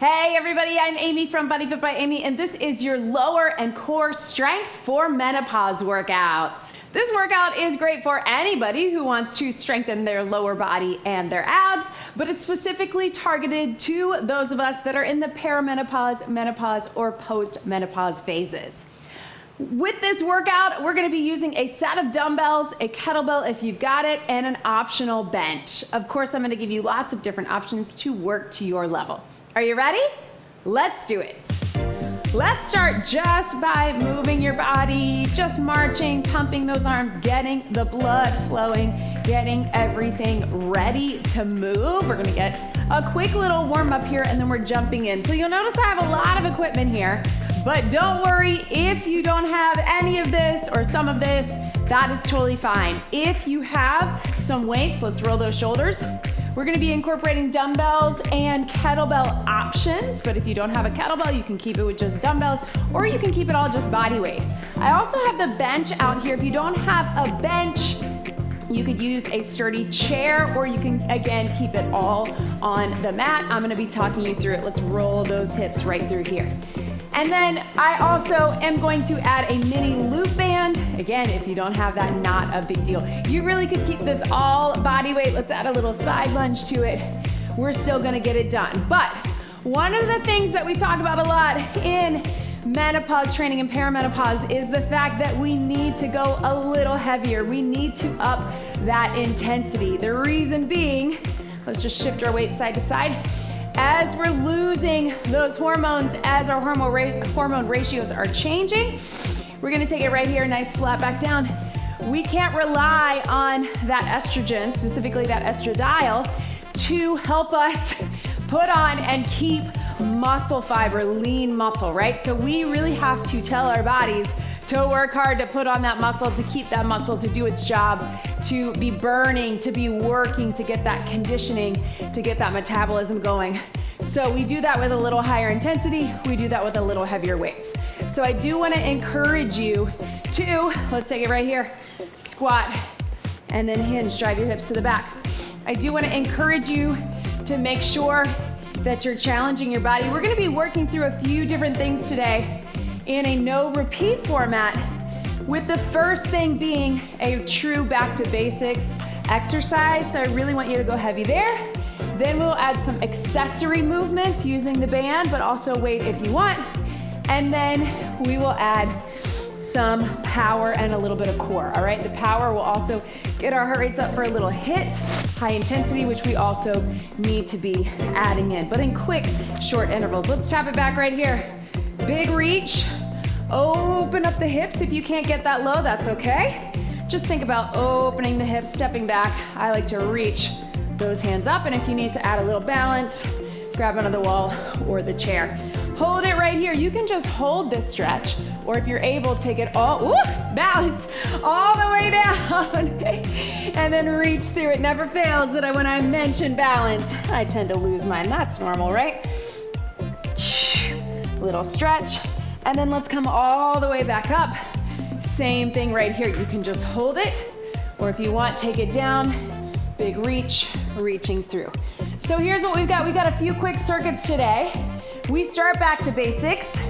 Hey everybody, I'm Amy from BodyFit by Amy, and this is your lower and core strength for menopause workout. This workout is great for anybody who wants to strengthen their lower body and their abs, but it's specifically targeted to those of us that are in the perimenopause, menopause, or postmenopause phases. With this workout, we're gonna be using a set of dumbbells, a kettlebell if you've got it, and an optional bench. Of course, I'm gonna give you lots of different options to work to your level. Are you ready? Let's do it. Let's start just by moving your body, just marching, pumping those arms, getting the blood flowing, getting everything ready to move. We're gonna get a quick little warm up here and then we're jumping in. So you'll notice I have a lot of equipment here, but don't worry if you don't have any of this or some of this, that is totally fine. If you have some weights, let's roll those shoulders. We're gonna be incorporating dumbbells and kettlebell options, but if you don't have a kettlebell, you can keep it with just dumbbells, or you can keep it all just body weight. I also have the bench out here. If you don't have a bench, you could use a sturdy chair, or you can, again, keep it all on the mat. I'm gonna be talking you through it. Let's roll those hips right through here. And then I also am going to add a mini loop band. Again, if you don't have that, not a big deal. You really could keep this all body weight. Let's add a little side lunge to it. We're still gonna get it done. But one of the things that we talk about a lot in menopause training and perimenopause is the fact that we need to go a little heavier. We need to up that intensity. The reason being, let's just shift our weight side to side. As we're losing those hormones, as our hormone ratios are changing, we're gonna take it right here, nice flat back down. We can't rely on that estrogen, specifically that estradiol, to help us put on and keep muscle fiber, lean muscle, right? So we really have to tell our bodies to work hard to put on that muscle, to keep that muscle, to do its job, to be burning, to be working, to get that conditioning, to get that metabolism going. So we do that with a little higher intensity, we do that with a little heavier weights. So I do wanna encourage you to, let's take it right here, squat, and then hinge, drive your hips to the back. I do wanna encourage you to make sure that you're challenging your body. We're gonna be working through a few different things today in a no repeat format, with the first thing being a true back to basics exercise. So I really want you to go heavy there. Then we'll add some accessory movements using the band, but also weight if you want. And then we will add some power and a little bit of core, all right? The power will also get our heart rates up for a little hit, high intensity, which we also need to be adding in, but in quick, short intervals. Let's tap it back right here. Big reach, open up the hips. If you can't get that low, that's okay. Just think about opening the hips, stepping back. I like to reach those hands up, and if you need to add a little balance, grab onto the wall or the chair. Hold it right here. You can just hold this stretch, or if you're able, take it all, balance, all the way down, and then reach through. It never fails that when I mention balance, I tend to lose mine. That's normal, right? Little stretch, and then let's come all the way back up. Same thing right here. You can just hold it, or if you want, take it down. Big reach, reaching through. So here's what we've got. We've got a few quick circuits today. We start back to basics.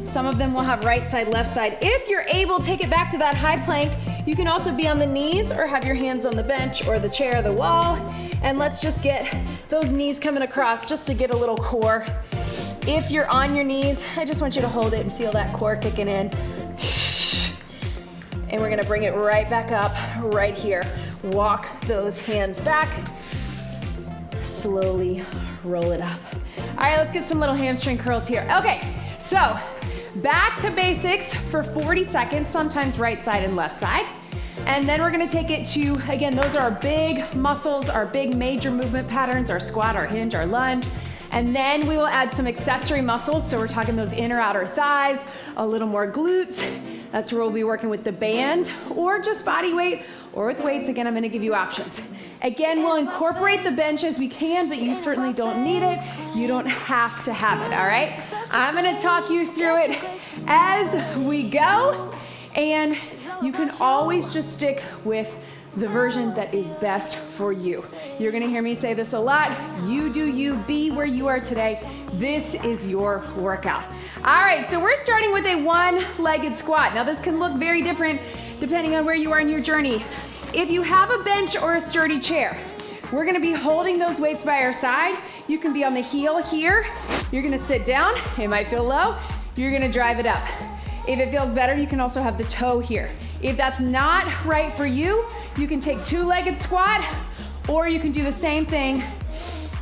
Some of them will have right side, left side. If you're able, take it back to that high plank. You can also be on the knees or have your hands on the bench or the chair or the wall. And let's just get those knees coming across just to get a little core. If you're on your knees, I just want you to hold it and feel that core kicking in. And we're gonna bring it right back up, right here. Walk those hands back. Slowly roll it up. All right, let's get some little hamstring curls here. Okay, so back to basics for 40 seconds, sometimes right side and left side. And then we're gonna take it to, again, those are our big muscles, our big major movement patterns, our squat, our hinge, our lunge. And then we will add some accessory muscles. So we're talking those inner outer thighs, a little more glutes. That's where we'll be working with the band or just body weight or with weights. Again, I'm gonna give you options. Again, we'll incorporate the bench as we can, but you certainly don't need it. You don't have to have it, all right? I'm gonna talk you through it as we go, and you can always just stick with the version that is best for you. You're gonna hear me say this a lot. You do you, be where you are today. This is your workout. All right, so we're starting with a one-legged squat. Now this can look very different depending on where you are in your journey. If you have a bench or a sturdy chair, we're gonna be holding those weights by our side. You can be on the heel here. You're gonna sit down. It might feel low. You're gonna drive it up. If it feels better, you can also have the toe here. If that's not right for you, you can take two-legged squat, or you can do the same thing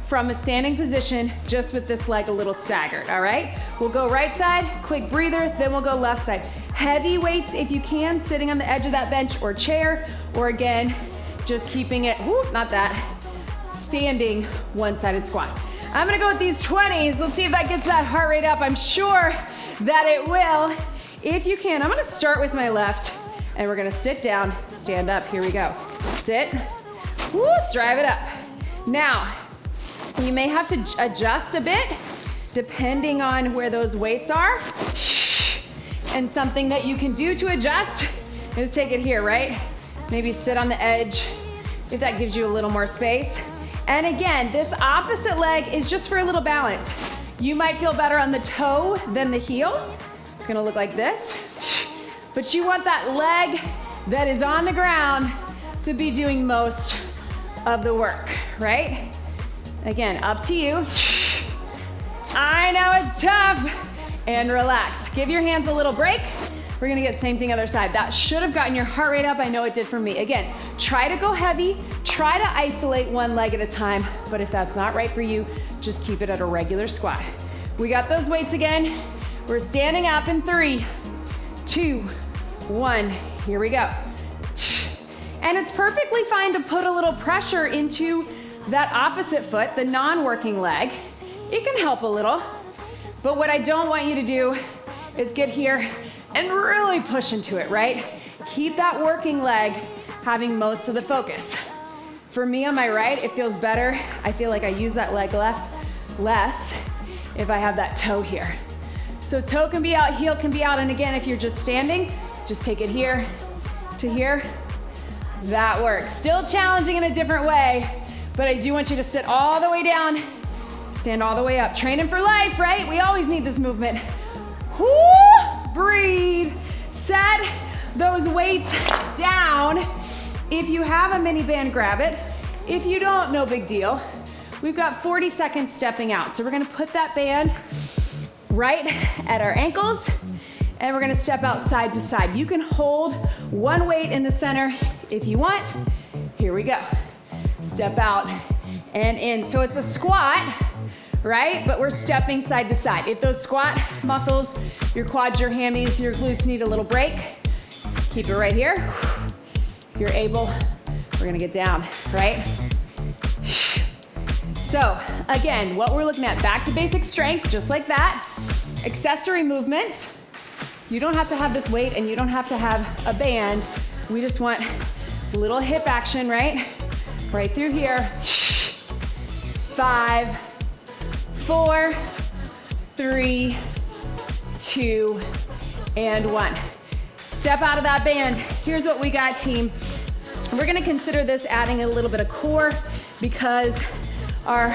from a standing position, just with this leg a little staggered, all right? We'll go right side, quick breather, then we'll go left side. Heavy weights if you can, sitting on the edge of that bench or chair, or again, just keeping it, not that, standing one-sided squat. I'm gonna go with these 20s. Let's see if that gets that heart rate up. I'm sure that it will. If you can, I'm gonna start with my left, and we're gonna sit down, stand up. Here we go. Sit, drive it up. Now, you may have to adjust a bit depending on where those weights are. And something that you can do to adjust is take it here, right? Maybe sit on the edge if that gives you a little more space. And again, this opposite leg is just for a little balance. You might feel better on the toe than the heel. It's gonna look like this. But you want that leg that is on the ground to be doing most of the work, right? Again, up to you. I know it's tough. And relax. Give your hands a little break. We're gonna get same thing other side. That should have gotten your heart rate up. I know it did for me. Again, try to go heavy. Try to isolate one leg at a time. But if that's not right for you, just keep it at a regular squat. We got those weights again. We're standing up in 3, 2, 1. Here we go. And it's perfectly fine to put a little pressure into that opposite foot, the non-working leg. It can help a little. But what I don't want you to do is get here and really push into it, right? Keep that working leg having most of the focus. For me on my right, it feels better. I feel like I use that leg less if I have that toe here. So toe can be out, heel can be out, and again, if you're just standing, just take it here to here. That works. Still challenging in a different way, but I do want you to sit all the way down, stand all the way up. Training for life, right? We always need this movement. Whoo! Breathe. Set those weights down. If you have a mini band, grab it. If you don't, no big deal. We've got 40 seconds stepping out. So we're gonna put that band right at our ankles, and we're gonna step out side to side. You can hold one weight in the center if you want. Here we go. Step out and in. So it's a squat, right? But we're stepping side to side. If those squat muscles, your quads, your hammies, your glutes need a little break, keep it right here. If you're able, we're gonna get down, right? So again, what we're looking at, back to basic strength, just like that. Accessory movements. You don't have to have this weight and you don't have to have a band. We just want a little hip action, right? Right through here. 5, 4, 3, 2, and 1. Step out of that band. Here's what we got, team. We're gonna consider this adding a little bit of core because our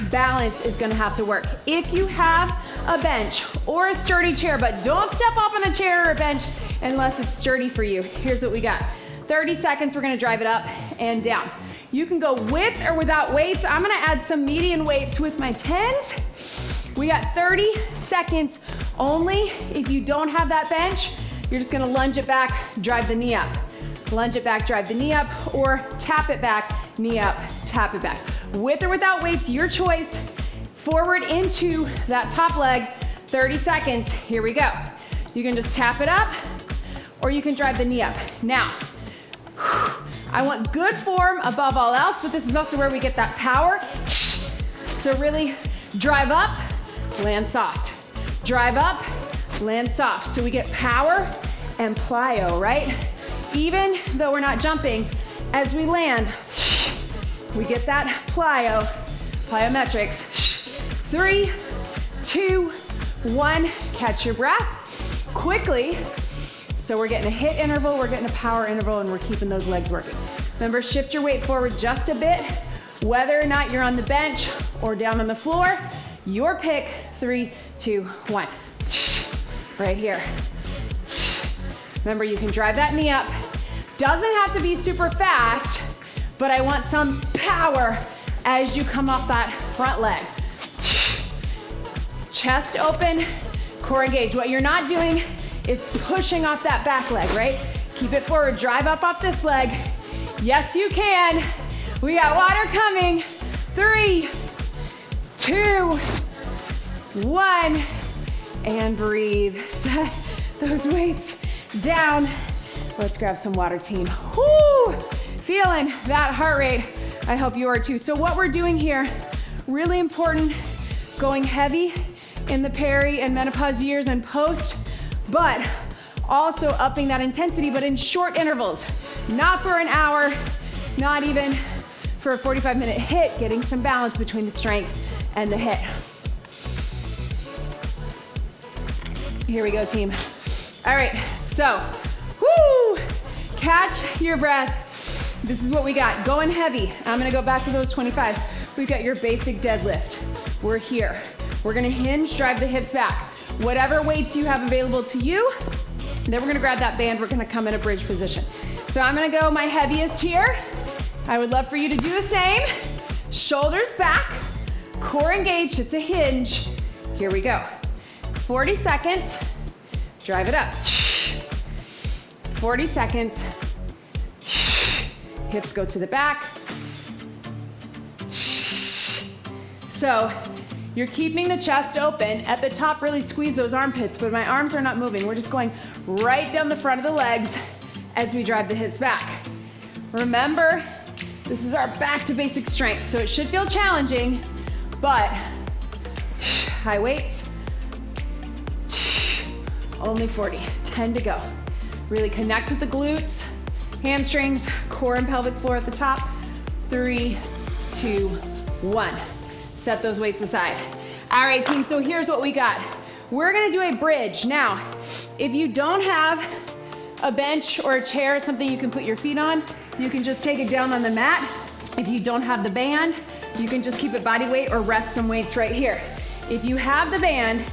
balance is gonna have to work. If you have a bench or a sturdy chair, but don't step up on a chair or a bench unless it's sturdy for you. Here's what we got. 30 seconds, we're gonna drive it up and down. You can go with or without weights. I'm gonna add some median weights with my 10s. We got 30 seconds only. If you don't have that bench, you're just gonna lunge it back, drive the knee up. Lunge it back, drive the knee up, or tap it back, knee up, tap it back. With or without weights, your choice. Forward into that top leg, 30 seconds, here we go. You can just tap it up, or you can drive the knee up. Now, I want good form above all else, but this is also where we get that power. So really drive up, land soft. Drive up, land soft. So we get power and plyo, right? Even though we're not jumping, as we land, we get that plyometrics. 3, 2, 1, catch your breath quickly. So we're getting a HIIT interval, we're getting a power interval, and we're keeping those legs working. Remember, shift your weight forward just a bit. Whether or not you're on the bench or down on the floor, your pick. 3, 2, 1. Right here. Remember, you can drive that knee up. Doesn't have to be super fast, but I want some power as you come off that front leg. Chest open, core engaged. What you're not doing is pushing off that back leg, right? Keep it forward, drive up off this leg. Yes, you can. We got water coming. 3, 2, 1, and breathe. Set those weights down. Let's grab some water, team. Woo! Feeling that heart rate. I hope you are too. So what we're doing here, really important, going heavy in the peri and menopause years and post, but also upping that intensity, but in short intervals. Not for an hour, not even for a 45-minute hit, getting some balance between the strength and the hit. Here we go, team. All right, so, whoo, catch your breath. This is what we got, going heavy. I'm gonna go back to those 25s. We've got your basic deadlift. We're here. We're gonna hinge, drive the hips back. Whatever weights you have available to you, then we're gonna grab that band, we're gonna come in a bridge position. So I'm gonna go my heaviest here. I would love for you to do the same. Shoulders back, core engaged, it's a hinge. Here we go. 40 seconds, drive it up. 40 seconds, hips go to the back. So you're keeping the chest open. At the top, really squeeze those armpits, but my arms are not moving. We're just going right down the front of the legs as we drive the hips back. Remember, this is our back to basic strength, so it should feel challenging, but high weights, only 40, 10 to go. Really connect with the glutes, hamstrings, core and pelvic floor at the top. 3, 2, 1. Set those weights aside. All right, team, so here's what we got. We're gonna do a bridge. Now, if you don't have a bench or a chair, something you can put your feet on, you can just take it down on the mat. If you don't have the band, you can just keep it body weight or rest some weights right here. If you have the band,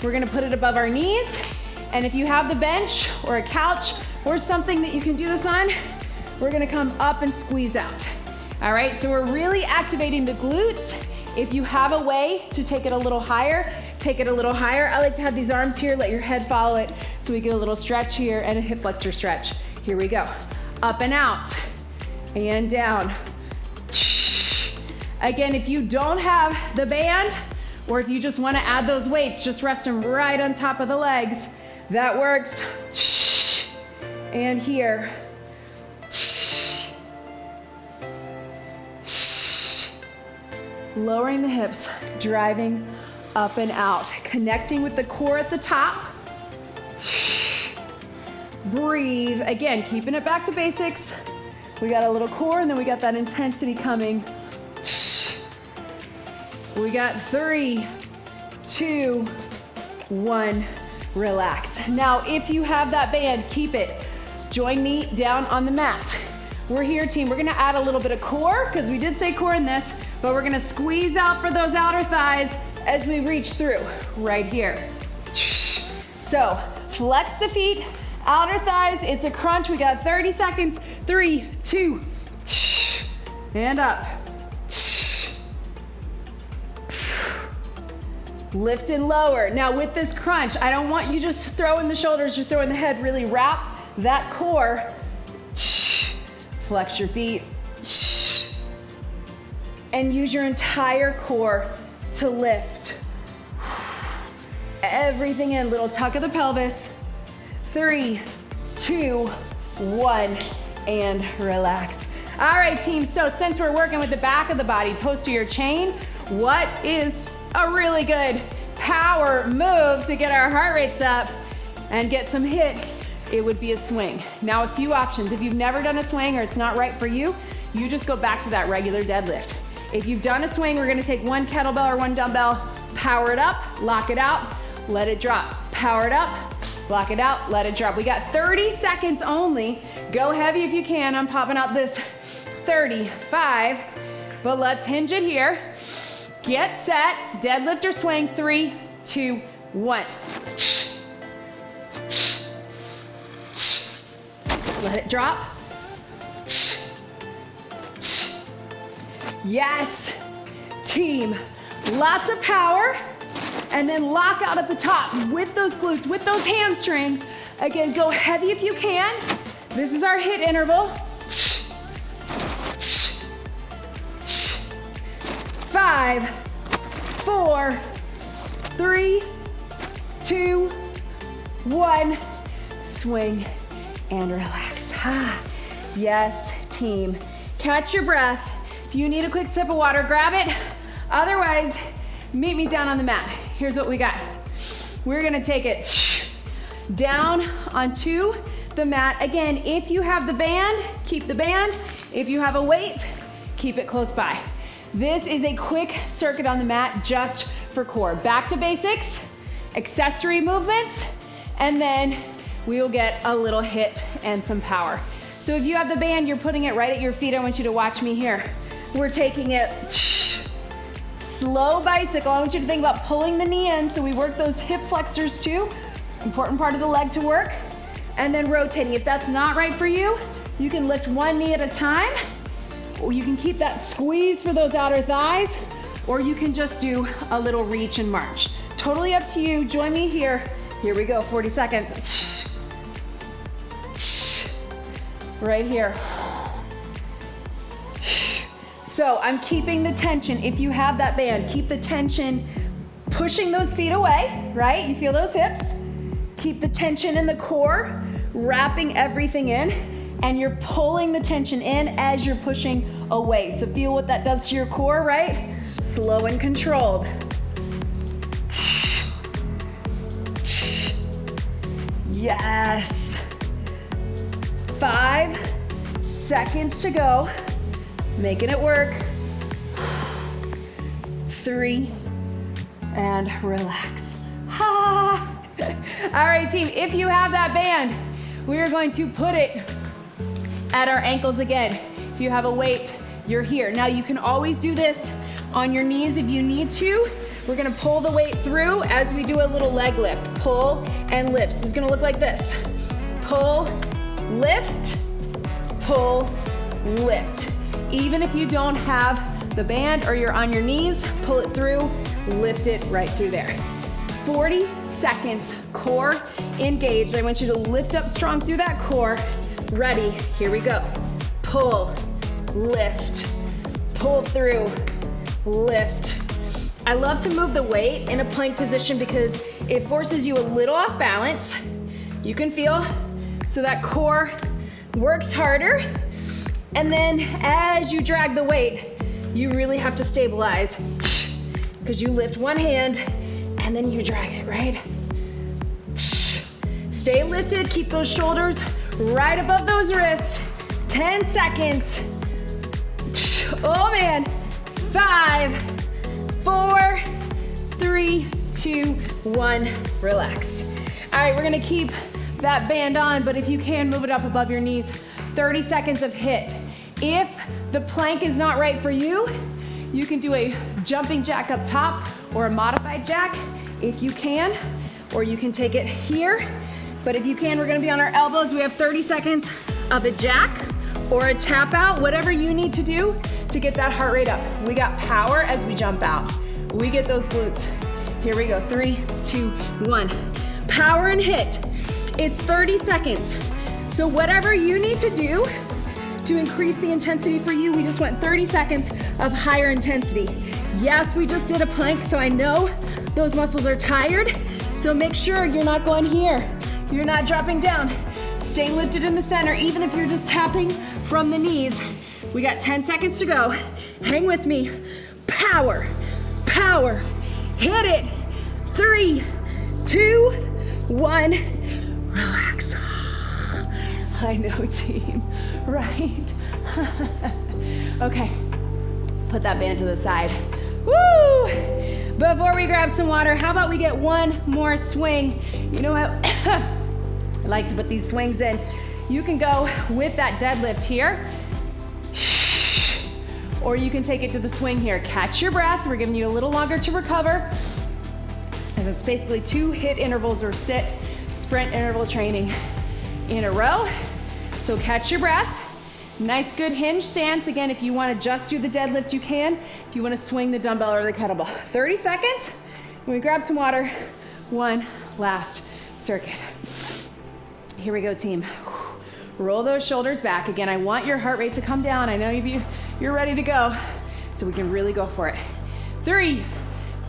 we're gonna put it above our knees. And if you have the bench or a couch or something that you can do this on, we're gonna come up and squeeze out. All right, so we're really activating the glutes. If you have a way to take it a little higher, take it a little higher. I like to have these arms here, let your head follow it, so we get a little stretch here and a hip flexor stretch. Here we go. Up and out, and down. Again, if you don't have the band, or if you just wanna add those weights, just rest them right on top of the legs. That works. And here. Lowering the hips, driving up and out, connecting with the core at the top. Breathe, again, keeping it back to basics. We got a little core and then we got that intensity coming. We got 3, 2, 1, relax. Now, if you have that band, keep it. Join me down on the mat. We're here, team. We're gonna add a little bit of core, because we did say core in this, but we're gonna squeeze out for those outer thighs as we reach through, right here. So, flex the feet, outer thighs, it's a crunch. We got 30 seconds. 3, 2, and up. Lift and lower. Now with this crunch, I don't want you just throwing the shoulders, you're throwing the head. Really wrap that core. Flex your feet. And use your entire core to lift. Everything in, little tuck of the pelvis. 3, 2, 1, and relax. All right, team, so since we're working with the back of the body, posterior chain, what is a really good power move to get our heart rates up and get some hit? It would be a swing. Now, a few options. If you've never done a swing or it's not right for you, you just go back to that regular deadlift. If you've done a swing, we're gonna take one kettlebell or one dumbbell, power it up, lock it out, let it drop. Power it up, Block it out, let it drop. We got 30 seconds only. Go heavy if you can. I'm popping out this 35, but let's hinge it here. Get set, deadlift or swing, 3, 2, 1. Let it drop. Yes, team, lots of power, and then lock out at the top with those glutes, with those hamstrings. Again, go heavy if you can. This is our HIIT interval. 5, 4, 3, 2, 1. Swing and relax. Yes, team. Catch your breath. If you need a quick sip of water, grab it. Otherwise, meet me down on the mat. Here's what we got. We're gonna take it down onto the mat. Again, if you have the band, keep the band. If you have a weight, keep it close by. This is a quick circuit on the mat just for core. Back to basics, accessory movements, and then we will get a little HIIT and some power. So if you have the band, you're putting it right at your feet. I want you to watch me here. We're taking it slow bicycle. I want you to think about pulling the knee in so we work those hip flexors too. Important part of the leg to work. And then rotating. If that's not right for you, you can lift one knee at a time, or you can keep that squeeze for those outer thighs, or you can just do a little reach and march. Totally up to you. Join me here. Here we go, 40 seconds. Right here. So I'm keeping the tension. If you have that band, keep the tension, pushing those feet away, right? You feel those hips? Keep the tension in the core, wrapping everything in, and you're pulling the tension in as you're pushing away. So feel what that does to your core, right? Slow and controlled. Yes. 5 seconds to go. Making it work. 3, and relax. Ha! All right, team, if you have that band, we are going to put it at our ankles again. If you have a weight, you're here. Now you can always do this on your knees if you need to. We're gonna pull the weight through as we do a little leg lift. Pull and lift. So it's gonna look like this. Pull, lift, pull, lift. Even if you don't have the band or you're on your knees, pull it through, lift it right through there. 40 seconds, core engaged. I want you to lift up strong through that core. Ready, here we go. Pull, lift, pull through, lift. I love to move the weight in a plank position because it forces you a little off balance. You can feel, so that core works harder. And then as you drag the weight, you really have to stabilize because you lift one hand and then you drag it, right? Stay lifted, keep those shoulders right above those wrists. 10 seconds. Oh man. 5, 4, 3, 2, 1, relax. All right, we're gonna keep that band on, but if you can, move it up above your knees. 30 seconds of HIIT. If the plank is not right for you, you can do a jumping jack up top or a modified jack if you can, or you can take it here. But if you can, we're gonna be on our elbows. We have 30 seconds of a jack or a tap out, whatever you need to do to get that heart rate up. We got power as we jump out. We get those glutes. Here we go, 3, 2, 1. Power and HIIT. It's 30 seconds. So whatever you need to do to increase the intensity for you, we just went 30 seconds of higher intensity. Yes, we just did a plank, so I know those muscles are tired. So make sure you're not going here. You're not dropping down. Stay lifted in the center, even if you're just tapping from the knees. We got 10 seconds to go. Hang with me. Power, power. Hit it. 3, 2, 1. Relax. I know, team, right? Okay, put that band to the side. Woo! Before we grab some water, how about we get one more swing? You know what? I like to put these swings in. You can go with that deadlift here, or you can take it to the swing here. Catch your breath. We're giving you a little longer to recover, as it's basically 2 HIIT intervals or sit sprint interval training in a row. So catch your breath. Nice good hinge stance. Again, if you want to just do the deadlift, you can. If you want to swing the dumbbell or the kettlebell. 30 seconds. When we grab some water, one last circuit. Here we go, team. Roll those shoulders back. Again, I want your heart rate to come down. I know you're ready to go, so we can really go for it. 3,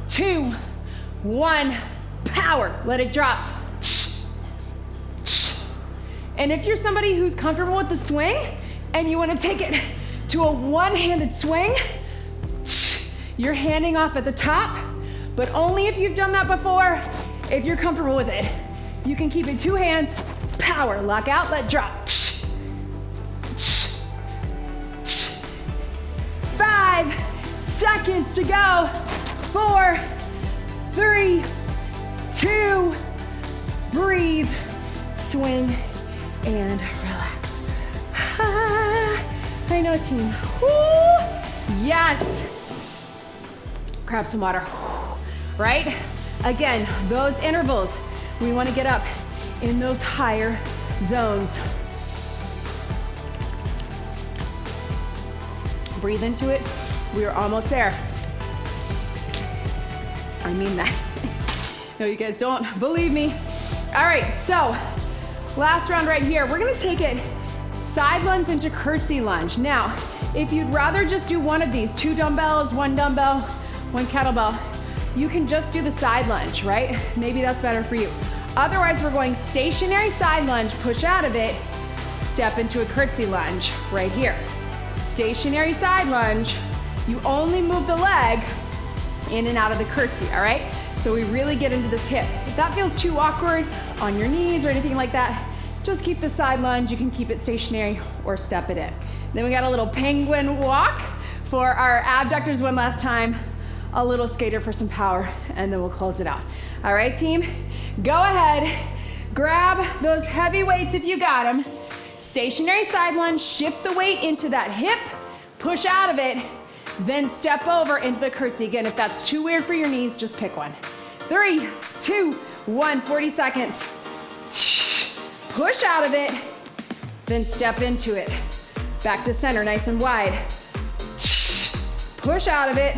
2, 1, power. Let it drop. And if you're somebody who's comfortable with the swing and you want to take it to a one-handed swing, you're handing off at the top, but only if you've done that before. If you're comfortable with it, you can keep it 2 hands, power, lock out, let drop. 5 seconds to go. 4, 3, 2, breathe, swing, and relax. I know, team. Woo! Yes. Grab some water. Right? Again, those intervals, we want to get up in those higher zones. Breathe into it. We are almost there. I mean that. No, you guys don't believe me. All right, so last round right here. We're gonna take it side lunge into curtsy lunge. Now, if you'd rather just do one of these, 2 dumbbells, 1 dumbbell, 1 kettlebell, you can just do the side lunge, right? Maybe that's better for you. Otherwise, we're going stationary side lunge, push out of it, step into a curtsy lunge right here. Stationary side lunge, you only move the leg in and out of the curtsy, all right? So we really get into this hip. If that feels too awkward on your knees or anything like that, just keep the side lunge. You can keep it stationary or step it in. Then we got a little penguin walk for our abductors one last time, a little skater for some power, and then we'll close it out. All right, team, go ahead, grab those heavy weights if you got them. Stationary side lunge, shift the weight into that hip, push out of it, then step over into the curtsy. Again, if that's too weird for your knees, just pick one. 3, 2, 1, 40 seconds. Push out of it, then step into it. Back to center, nice and wide. Push out of it.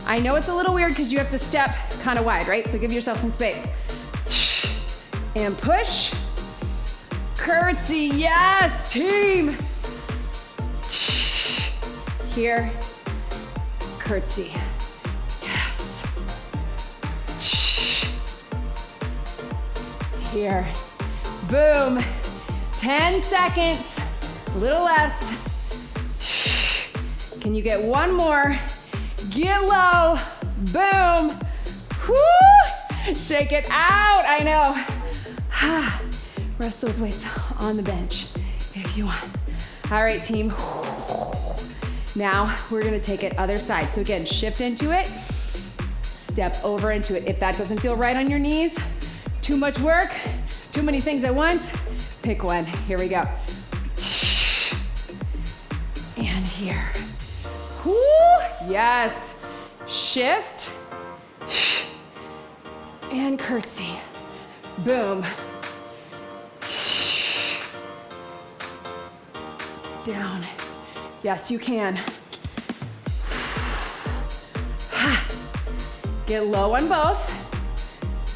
I know it's a little weird because you have to step kind of wide, right? So give yourself some space. And push. Curtsy, yes, team. Here, curtsy, yes. Here, boom. 10 seconds, a little less. Can you get one more? Get low, boom. Woo! Shake it out, I know. Rest those weights on the bench if you want. All right, team. Now we're gonna take it other side. So again, shift into it, step over into it. If that doesn't feel right on your knees, too much work, too many things at once, pick one. Here we go. And here. Woo! Yes. Shift. And curtsy. Boom. Down. Yes, you can. Get low on both.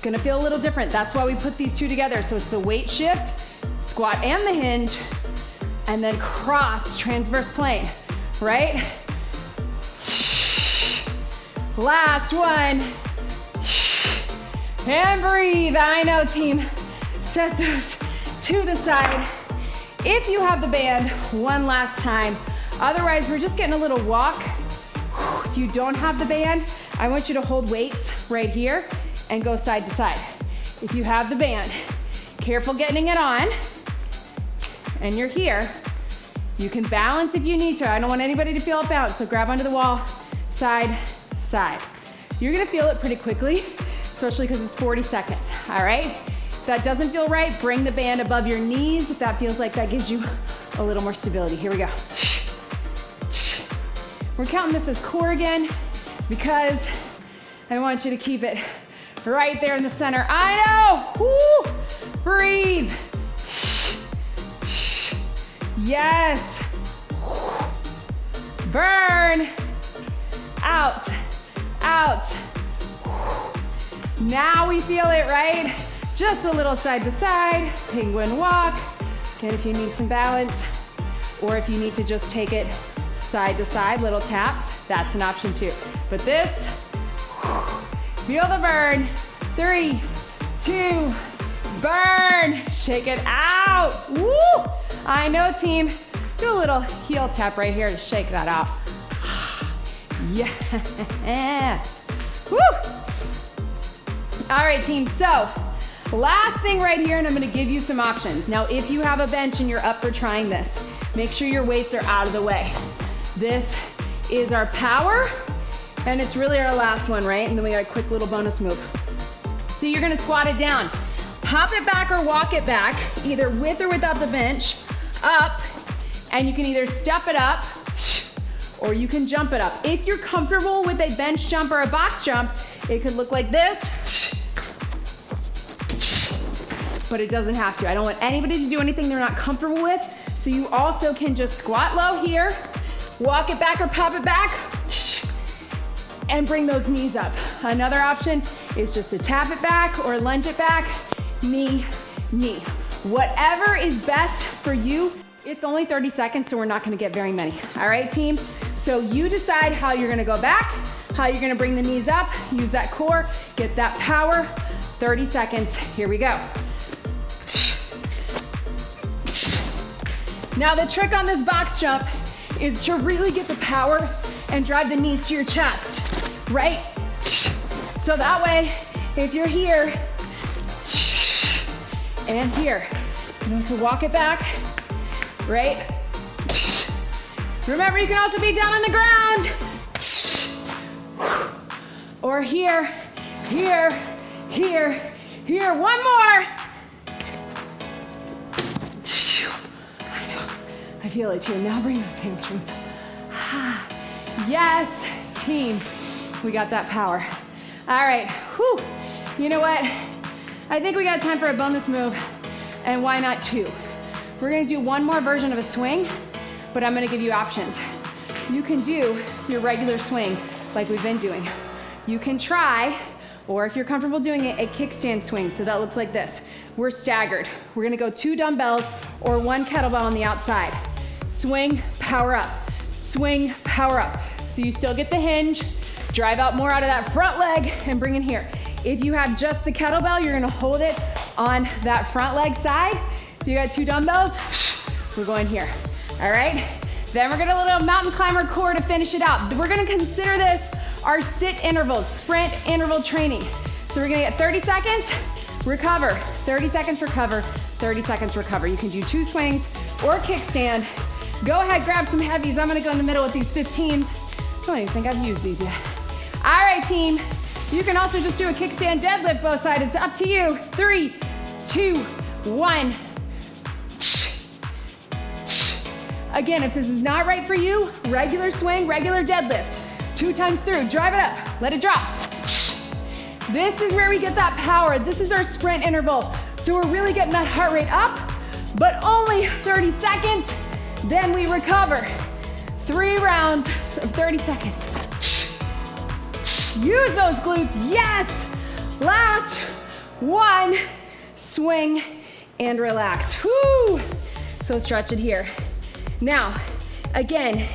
Gonna feel a little different. That's why we put these two together. So it's the weight shift, squat and the hinge, and then cross, transverse plane, right? Last one. And breathe. I know, team. Set those to the side. If you have the band, one last time. Otherwise, we're just getting a little walk. If you don't have the band, I want you to hold weights right here and go side to side. If you have the band, careful getting it on, and you're here. You can balance if you need to. I don't want anybody to feel out balance, so grab onto the wall, side, side. You're gonna feel it pretty quickly, especially because it's 40 seconds, all right? If that doesn't feel right, bring the band above your knees if that feels like that gives you a little more stability. Here we go. We're counting this as core again because I want you to keep it right there in the center. I know. Woo. Breathe. Yes. Burn. Out. Out. Now we feel it, right? Just a little side to side, penguin walk. Again, if you need some balance, or if you need to just take it side to side, little taps, that's an option too. But this, feel the burn. 3, 2, burn. Shake it out. Woo! I know, team. Do a little heel tap right here to shake that out. Yes. Woo! All right, team, so last thing right here, and I'm gonna give you some options. Now, if you have a bench and you're up for trying this, make sure your weights are out of the way. This is our power, and it's really our last one, right? And then we got a quick little bonus move. So you're gonna squat it down. Pop it back or walk it back, either with or without the bench, up, and you can either step it up, or you can jump it up. If you're comfortable with a bench jump or a box jump, it could look like this, but it doesn't have to. I don't want anybody to do anything they're not comfortable with, so you also can just squat low here, walk it back or pop it back, and bring those knees up. Another option is just to tap it back or lunge it back, knee, knee. Whatever is best for you. It's only 30 seconds, so we're not gonna get very many. All right, team? So you decide how you're gonna go back, how you're gonna bring the knees up, use that core, get that power. 30 seconds, here we go. Now the trick on this box jump is to really get the power and drive the knees to your chest, right? So that way, if you're here and here, so walk it back, right? Remember, you can also be down on the ground. Or here, here, here, here. One more. I feel it too. Now bring those hamstrings up. Yes, team. We got that power. All right. Whew. You know what? I think we got time for a bonus move. And why not two? We're gonna do one more version of a swing, but I'm gonna give you options. You can do your regular swing like we've been doing. You can try, or if you're comfortable doing it, a kickstand swing. So that looks like this. We're staggered. We're gonna go 2 dumbbells or 1 kettlebell on the outside. Swing, power up. Swing, power up. So you still get the hinge, drive out more out of that front leg and bring it here. If you have just the kettlebell, you're gonna hold it on that front leg side. If you got 2 dumbbells, we're going here, all right? Then we're gonna do a little mountain climber core to finish it out. We're gonna consider this our sit intervals, sprint interval training. So we're gonna get 30 seconds, recover, 30 seconds, recover, 30 seconds, recover. You can do 2 swings or kickstand. Go ahead, grab some heavies. I'm gonna go in the middle with these 15s. I don't even think I've used these yet. All right, team. You can also just do a kickstand deadlift both sides. It's up to you. 3, 2, 1. Again, if this is not right for you, regular swing, regular deadlift. 2 times through, drive it up, let it drop. This is where we get that power. This is our sprint interval. So we're really getting that heart rate up, but only 30 seconds, then we recover. 3 rounds of 30 seconds. Use those glutes, yes. Last 1, swing and relax. Whoo! So stretch it here. Now, again,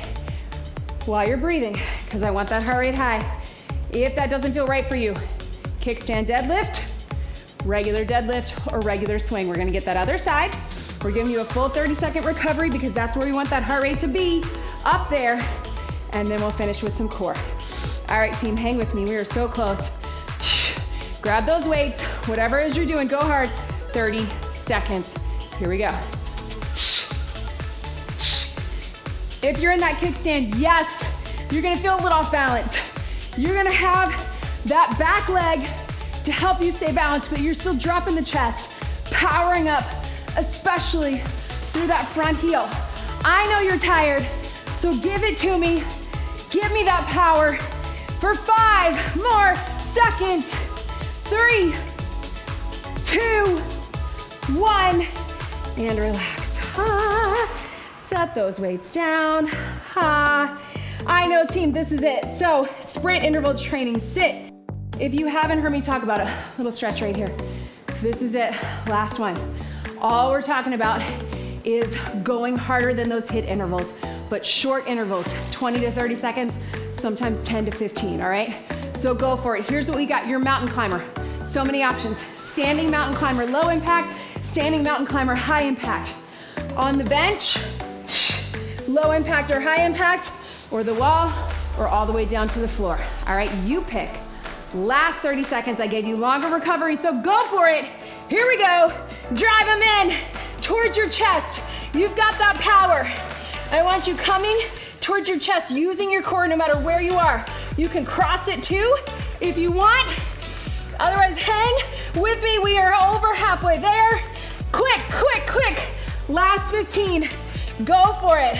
while you're breathing, because I want that heart rate high, if that doesn't feel right for you, kickstand deadlift, regular deadlift, or regular swing. We're gonna get that other side. We're giving you a full 30-second recovery because that's where we want that heart rate to be, up there, and then we'll finish with some core. All right, team, hang with me. We are so close. Grab those weights, whatever it is you're doing, go hard. 30 seconds. Here we go. If you're in that kickstand, yes, you're gonna feel a little off balance. You're gonna have that back leg to help you stay balanced, but you're still dropping the chest. powering up, especially through that front heel. I know you're tired, so give it to me. Give me that power for 5 more seconds. 3, 2, 1, and relax. Set those weights down. I know, team, this is it. So sprint interval training, sit. If you haven't heard me talk about it, little stretch right here. This is it, last one. All we're talking about is going harder than those HIIT intervals, but short intervals, 20 to 30 seconds, sometimes 10 to 15, all right? So go for it. Here's what we got, your mountain climber. So many options. Standing mountain climber, low impact, standing mountain climber, high impact. On the bench, low impact or high impact, or the wall, or all the way down to the floor. All right, you pick. Last 30 seconds, I gave you longer recovery, so go for it. Here we go. Drive them in towards your chest. You've got that power. I want you coming towards your chest, using your core no matter where you are. You can cross it too if you want. Otherwise, hang with me. We are over halfway there. Quick, quick, quick. Last 15. Go for it.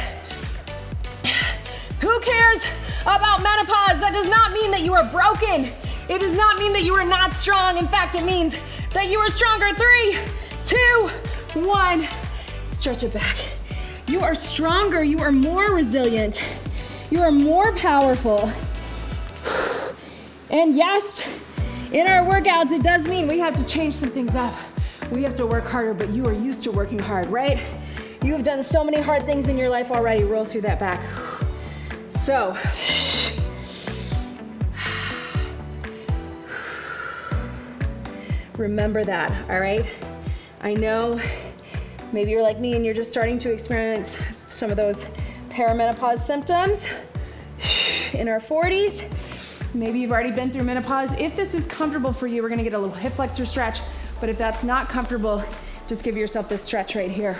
Who cares about menopause? That does not mean that you are broken. It does not mean that you are not strong. In fact, it means that you are stronger. 3, 2, 1. Stretch it back. You are stronger. You are more resilient. You are more powerful. And yes, in our workouts, it does mean we have to change some things up. We have to work harder, but you are used to working hard, right? You have done so many hard things in your life already. Roll through that back. So, remember that, all right? I know maybe you're like me and you're just starting to experience some of those perimenopause symptoms in our 40s. Maybe you've already been through menopause. If this is comfortable for you, we're gonna get a little hip flexor stretch, but if that's not comfortable, just give yourself this stretch right here.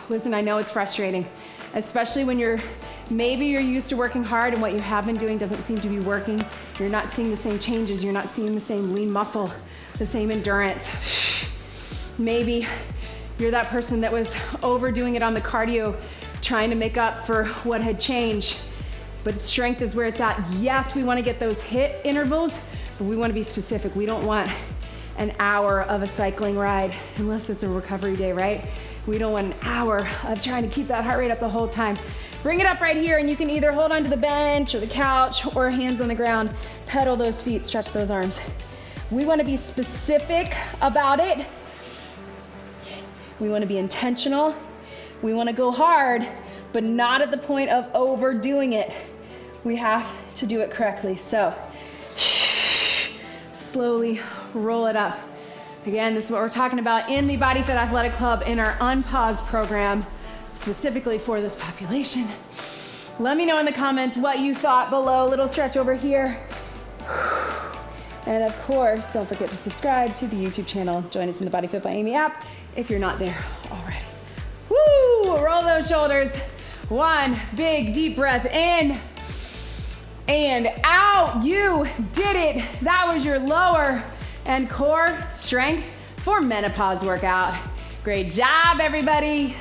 Listen, I know it's frustrating, especially when maybe you're used to working hard and what you have been doing doesn't seem to be working. You're not seeing the same changes. You're not seeing the same lean muscle, the same endurance. Maybe you're that person that was overdoing it on the cardio, trying to make up for what had changed, but strength is where it's at. Yes, we want to get those HIIT intervals, but we want to be specific. We don't want an hour of a cycling ride, unless it's a recovery day, right? We don't want an hour of trying to keep that heart rate up the whole time. Bring it up right here, and you can either hold onto the bench or the couch or hands on the ground. Pedal those feet, stretch those arms. We want to be specific about it. We want to be intentional. We want to go hard, but not at the point of overdoing it. We have to do it correctly. So slowly roll it up. Again, this is what we're talking about in the BodyFit Athletic Club in our Unpause program, specifically for this population. Let me know in the comments what you thought below. Little stretch over here. And of course, don't forget to subscribe to the YouTube channel. Join us in the BodyFit by Amy app if you're not there already. Woo! Roll those shoulders. One big deep breath in and out. You did it. That was your lower and core strength for menopause workout. Great job, everybody.